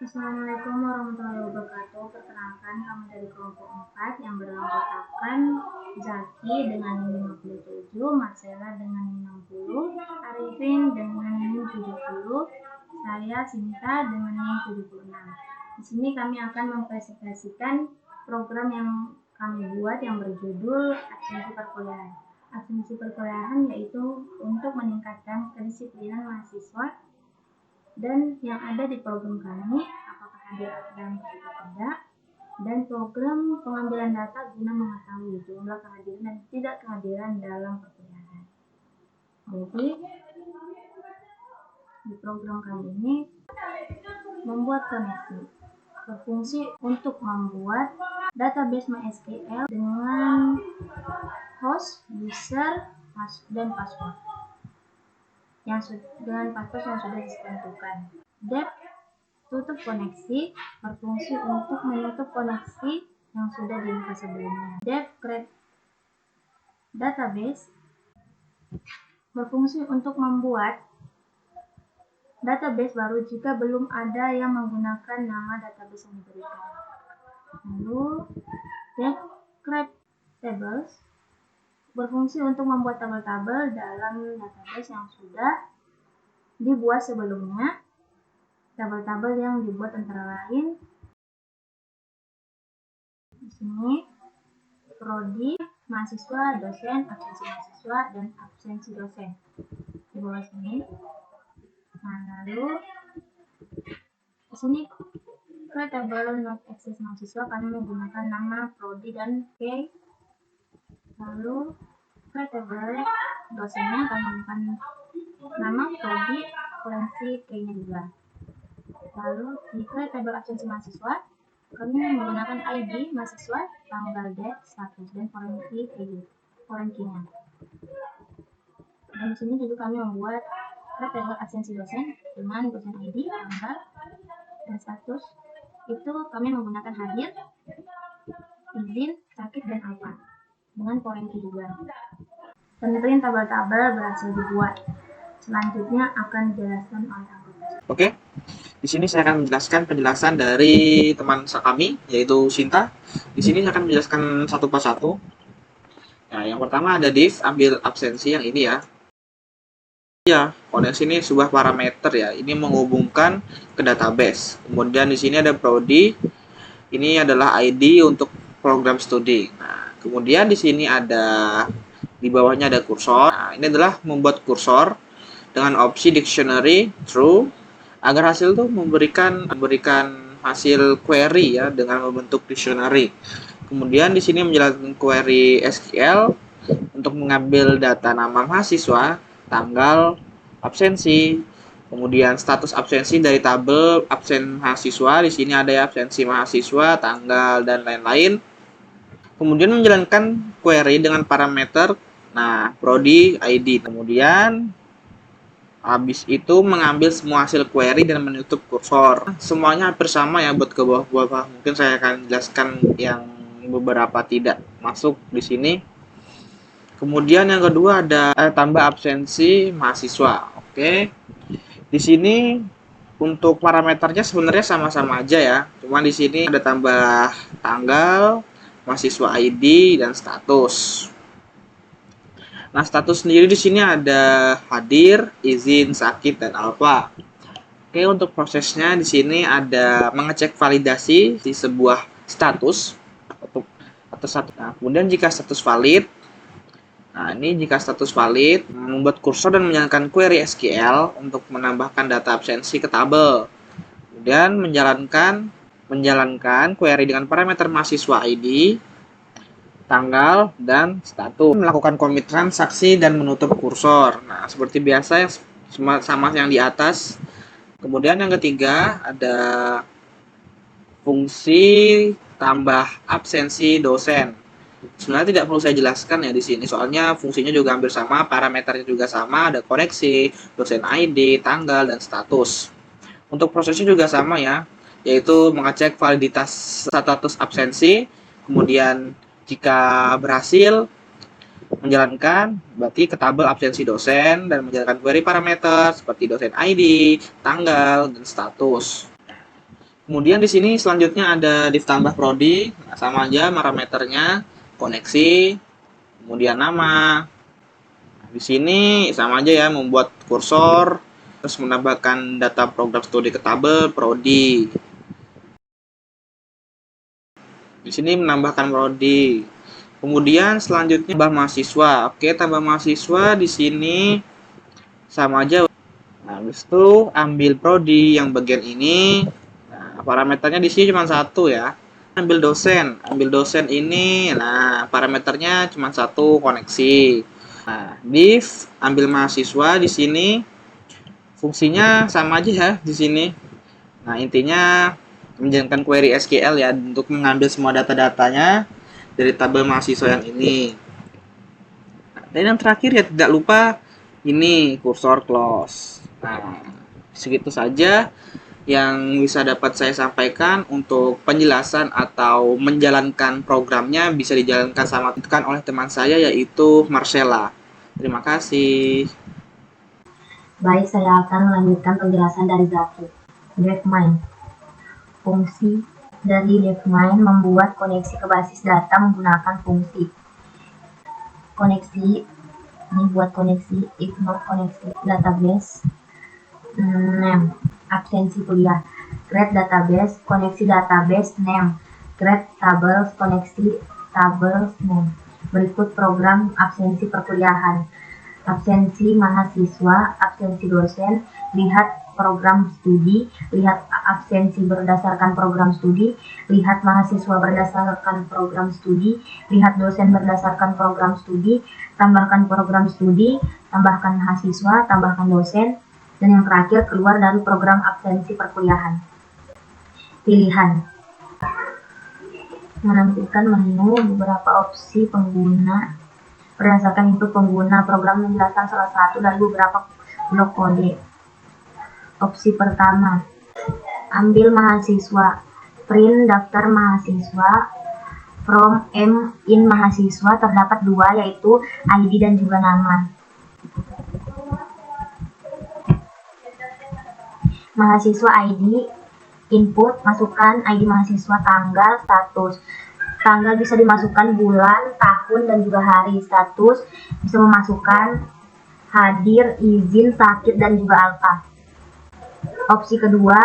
Assalamualaikum warahmatullahi wabarakatuh. Perkenalkan, kami dari kelompok 4 yang beranggotakan Zaki dengan NIM 57, Marcella dengan NIM 60, Arifin dengan NIM 70, saya Sinta dengan NIM 76. Di sini kami akan mempresentasikan program yang kami buat yang berjudul absensi perkuliahan. Absensi perkuliahan yaitu untuk meningkatkan kedisiplinan mahasiswa dan yang ada di program kami, apakah hadir dalam atau tidak, dan program pengambilan data guna mengetahui jumlah kehadiran dan tidak kehadiran dalam perkuliahan. Jadi, di program kami ini membuat koneksi, berfungsi untuk membuat database MySQL dengan host, user, dan password dengan password yang sudah ditentukan. Depth tutup koneksi berfungsi untuk menutup koneksi yang sudah dibuka sebelumnya. Depth create database berfungsi untuk membuat database baru jika belum ada yang menggunakan nama database yang diberikan. Lalu, depth create tables berfungsi untuk membuat tabel-tabel dalam database yang sudah dibuat sebelumnya. Tabel-tabel yang dibuat antara lain di sini prodi, mahasiswa, dosen, absensi mahasiswa, dan absensi dosen di bawah sini. Nah, lalu di sini create table not access mahasiswa kami menggunakan nama prodi dan K. Lalu create table dosennya kami menggunakan nama prodi, potensi K-nya juga. Lalu di create table absensi mahasiswa kami menggunakan ID mahasiswa, tanggal, date, status, dan foreign key-nya. Dan di sini juga kami membuat create table absensi dosen dengan dosen ID, tanggal, dan status. Itu kami menggunakan hadir, izin, sakit, dan alpha dengan foreign key juga. Penelitian tabel-tabel berhasil dibuat. Selanjutnya akan dijelaskan oleh anggota. Oke, di sini saya akan menjelaskan penjelasan dari teman kami, yaitu Sinta. Di sini saya akan menjelaskan satu persatu. Nah, yang pertama ada div, ambil absensi yang ini ya. Ya, koneksi ini sebuah parameter ya. Ini menghubungkan ke database. Kemudian di sini ada prodi. Ini adalah ID untuk program studi. Nah, kemudian di sini ada di bawahnya ada kursor. Nah, ini adalah membuat kursor dengan opsi dictionary true agar hasil tuh memberikan hasil query ya dengan membentuk dictionary. Kemudian di sini menjalankan query SQL untuk mengambil data nama mahasiswa, tanggal, absensi, kemudian status absensi dari tabel absen mahasiswa. Di sini ada ya absensi mahasiswa, tanggal, dan lain-lain. Kemudian menjalankan query dengan parameter prodi ID. Kemudian habis itu mengambil semua hasil query dan menutup kursor. Semuanya hampir sama ya buat ke bawah. Mungkin saya akan jelaskan yang beberapa tidak masuk di sini. Kemudian yang kedua ada tambah absensi mahasiswa. Oke. Di sini untuk parameternya sebenarnya sama-sama aja ya. Cuma di sini ada tambah tanggal, mahasiswa ID, dan status. Nah, status sendiri di sini ada hadir, izin, sakit, dan alpha. Oke, untuk prosesnya di sini ada mengecek validasi di sebuah status atau satu. Nah, kemudian jika status valid, jika status valid, membuat kursor dan menjalankan query SQL untuk menambahkan data absensi ke tabel. Kemudian menjalankan query dengan parameter mahasiswa ID, tanggal, dan status. Melakukan commit transaksi dan menutup kursor. Nah, seperti biasa sama yang di atas. Kemudian yang ketiga ada fungsi tambah absensi dosen. Sebenarnya tidak perlu saya jelaskan ya di sini, soalnya fungsinya juga hampir sama, parameternya juga sama, ada koneksi, dosen ID, tanggal, dan status. Untuk prosesnya juga sama ya, yaitu mengecek validitas status absensi, kemudian jika berhasil menjalankan, berarti ke tabel absensi dosen dan menjalankan query parameter seperti dosen ID, tanggal, dan status. Kemudian di sini selanjutnya ada div tambah prodi, nah, sama aja parameternya, koneksi, kemudian nama. Nah, di sini sama aja ya, membuat kursor, terus menambahkan data program studi ke tabel prodi. Di sini menambahkan prodi. Kemudian selanjutnya tambah mahasiswa. Oke, tambah mahasiswa di sini sama aja. Nah, habis itu ambil prodi yang bagian ini. Nah, parameternya di sini cuma satu ya. Ambil dosen ini. Nah, parameternya cuma satu, koneksi. Nah, div ambil mahasiswa di sini. Fungsinya sama aja ya di sini. Nah, intinya menjalankan query SQL ya untuk mengambil semua data-datanya dari tabel mahasiswa yang ini. Nah, dan yang terakhir ya tidak lupa ini kursor close. Nah, segitu saja yang bisa dapat saya sampaikan untuk penjelasan atau menjalankan programnya bisa dijalankan sama oleh teman saya yaitu Marcella. Terima kasih. Baik, saya akan melanjutkan penjelasan dari Zaki. DevMind. Fungsi dari DevMind membuat koneksi ke basis data menggunakan fungsi. Koneksi, ini buat koneksi, ignore koneksi, database, name, absensi kuliah, create database, koneksi database, name, create tables, koneksi tables, name. Berikut program absensi perkuliahan. Absensi mahasiswa, absensi dosen, lihat program studi, lihat absensi berdasarkan program studi, lihat mahasiswa berdasarkan program studi, lihat dosen berdasarkan program studi, tambahkan program studi, tambahkan mahasiswa, tambahkan dosen, dan yang terakhir keluar dari program absensi perkuliahan. Pilihan. Menampilkan menu beberapa opsi pengguna berdasarkan input pengguna. Program menjelaskan salah satu dari beberapa blok kode. Opsi pertama, ambil mahasiswa, print daftar mahasiswa. From M in mahasiswa terdapat dua, yaitu ID dan juga nama. Mahasiswa ID, input, masukkan ID mahasiswa, tanggal, status. Tanggal bisa dimasukkan bulan, tahun, dan juga hari. Status bisa memasukkan hadir, izin, sakit, dan juga alfa. Opsi kedua,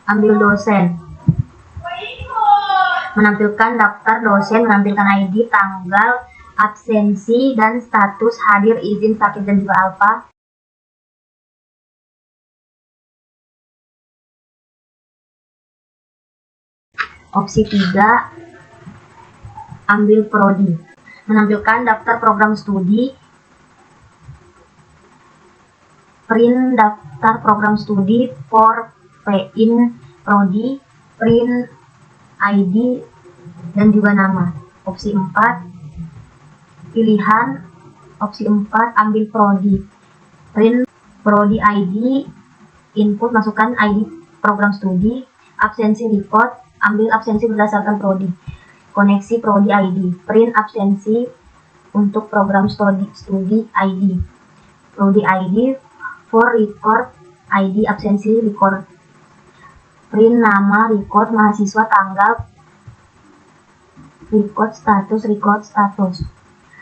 ambil dosen. Menampilkan daftar dosen, menampilkan ID, tanggal, absensi, dan status hadir, izin, sakit, dan juga alfa. Opsi 3, ambil prodi. Menampilkan daftar program studi, print daftar program studi for in prodi, print ID, dan juga nama. Opsi 4, pilihan. Opsi 4, ambil prodi. Print prodi ID, input, masukkan ID program studi, absensi record, ambil absensi berdasarkan prodi. Koneksi prodi ID, print absensi untuk program studi ID. Prodi ID for record ID absensi record. Print nama record mahasiswa, tanggal record status.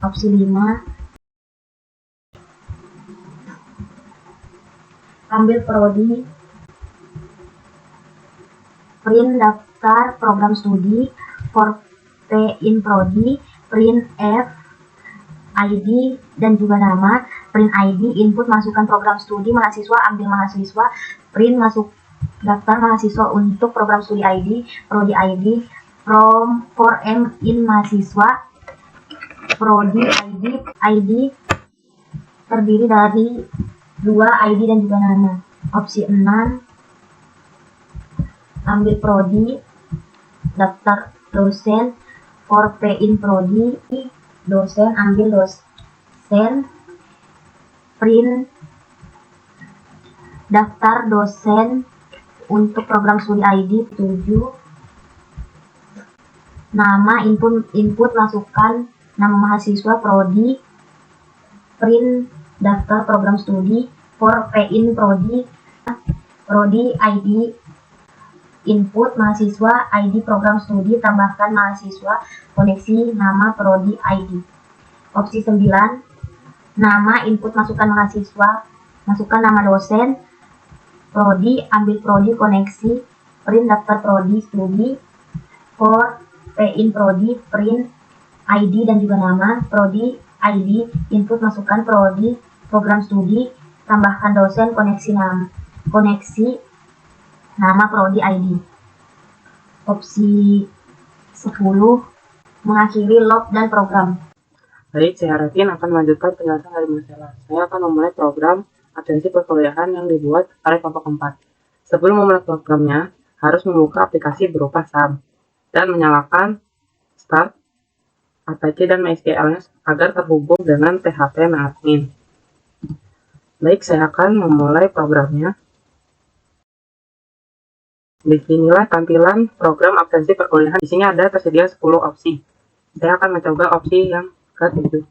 Opsi 5, ambil prodi, print daftar program studi for P in prodi, print F ID dan juga nama, print ID, input, masukkan program studi mahasiswa, ambil mahasiswa, print masuk daftar mahasiswa untuk program studi ID, prodi ID, from for M in mahasiswa, prodi ID terdiri dari 2 ID dan juga nama. Opsi 6, ambil prodi, daftar dosen for P in prodi, dosen, ambil dosen, print daftar dosen untuk program studi ID. 7, nama, input masukkan nama mahasiswa, prodi, print daftar program studi for P in prodi, prodi ID, input mahasiswa, ID program studi, tambahkan mahasiswa, koneksi, nama, prodi, ID. Opsi 9, nama, input, masukkan mahasiswa, masukkan nama dosen, prodi, ambil prodi, koneksi, print daftar prodi, studi, for, in prodi, print, ID dan juga nama, prodi, ID, input, masukkan prodi, program studi, tambahkan dosen, koneksi, nama, prodi, ID. Opsi 10, mengakhiri log dan program. Baik, saya Revin akan melanjutkan penjelasan dari masalah. Saya akan memulai program absensi perkuliahan yang dibuat oleh kelompok 4. Sebelum memulai programnya, harus membuka aplikasi berupa SAM dan menyalakan Start, Apache, dan MySQL-nya agar terhubung dengan PHP admin. Baik, saya akan memulai programnya. Disinilah tampilan program absensi perkuliahan. Di sini ada tersedia 10 opsi. Saya akan mencoba opsi yang ke-7.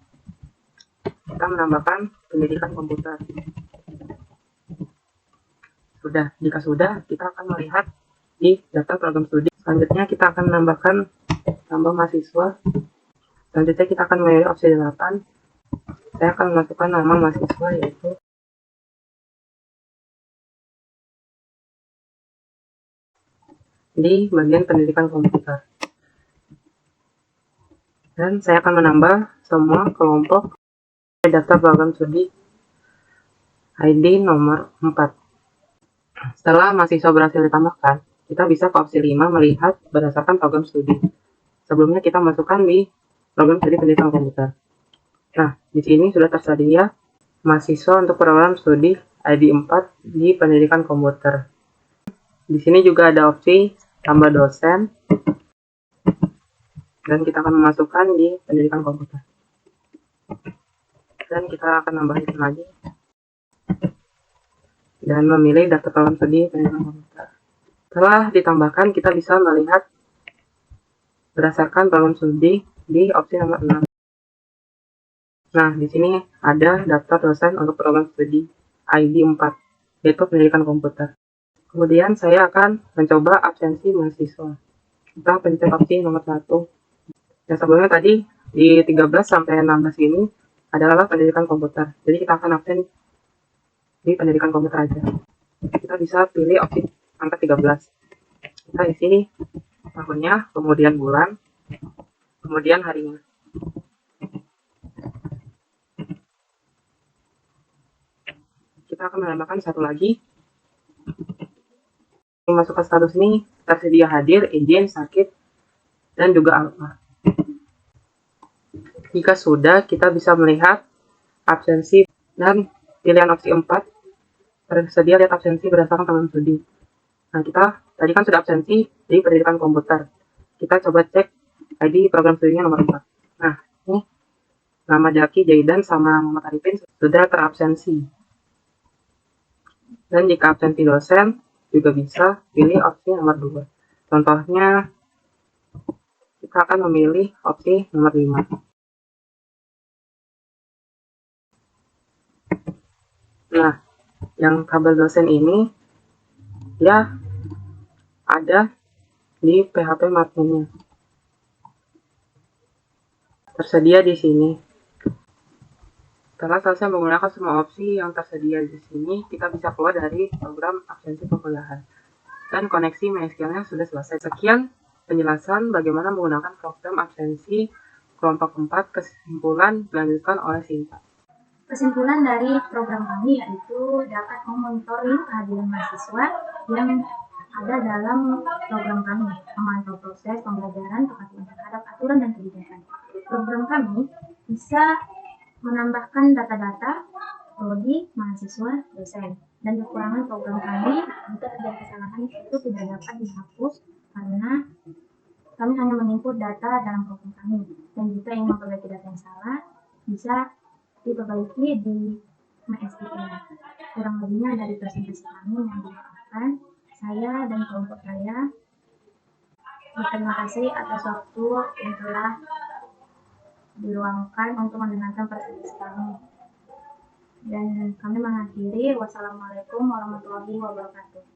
Kita menambahkan pendidikan komputer. Jika sudah, kita akan melihat di daftar program studi. Selanjutnya kita akan menambahkan tambah mahasiswa. Selanjutnya kita akan memilih opsi 8. Saya akan memasukkan nama mahasiswa, yaitu di bagian pendidikan komputer. Dan saya akan menambah semua kelompok di daftar program studi ID nomor 4. Setelah mahasiswa berhasil ditambahkan, kita bisa ke opsi 5 melihat berdasarkan program studi. Sebelumnya kita masukkan di program studi pendidikan komputer. Nah, di sini sudah tersedia mahasiswa untuk program studi ID 4 di pendidikan komputer. Di sini juga ada opsi tambah dosen, dan kita akan memasukkan di pendidikan komputer. Dan kita akan nambahin lagi dan memilih daftar program studi pendidikan komputer. Setelah ditambahkan, kita bisa melihat berdasarkan program studi di opsi nomor 6. Nah, di sini ada daftar dosen untuk program studi ID 4, yaitu pendidikan komputer. Kemudian saya akan mencoba absensi mahasiswa. Kita pencet opsi nomor 1. Yang sebelumnya tadi di 13 sampai 16 ini adalah pendidikan komputer. Jadi kita akan absen di pendidikan komputer aja. Kita bisa pilih opsi angka 13. Kita isi tahunnya, kemudian bulan, kemudian harinya. Kita akan menambahkan satu lagi. Masukkan status ini tersedia hadir, izin, sakit, dan juga alfa. Jika sudah, kita bisa melihat absensi dan pilihan opsi 4 tersedia lihat absensi berdasarkan program studi. Nah, kita tadi kan sudah absensi di pendidikan komputer. Kita coba cek ID program studinya nomor 4. Nah, ini nama Jaki, Jaidan, sama Muhammad Arifin sudah terabsensi. Dan jika absensi dosen, juga bisa pilih opsi nomor 2. Contohnya, kita akan memilih opsi nomor 5. Nah, yang tabel dosen ini, ya ada di PHP adminnya. Tersedia di sini. Setelah selesai menggunakan semua opsi yang tersedia di sini, kita bisa keluar dari program absensi perkuliahan. Dan koneksi MySQL-nya sudah selesai. Sekian penjelasan bagaimana menggunakan program absensi kelompok 4, kesimpulan dilanjutkan oleh Sinta. Kesimpulan dari program kami yaitu dapat memonitoring kehadiran mahasiswa yang ada dalam program kami, memantau proses pembelajaran, kepatuhan terhadap aturan dan kebijakan. Program kami bisa menambahkan data-data prodi, mahasiswa, dosen. Dan kekurangan program kami jika terjadi kesalahan itu tidak dapat dihapus karena kami hanya menginput data dalam program kami. Dan jika ingin memperbaiki data yang salah, bisa diperbaiki di MySQL. Kurang lebihnya dari presentasi kami yang dilakukan, saya dan kelompok saya berterima kasih atas waktu yang telah diluangkan untuk mendengarkan presentasi kami. Dan kami mengakhiri, wassalamualaikum warahmatullahi wabarakatuh.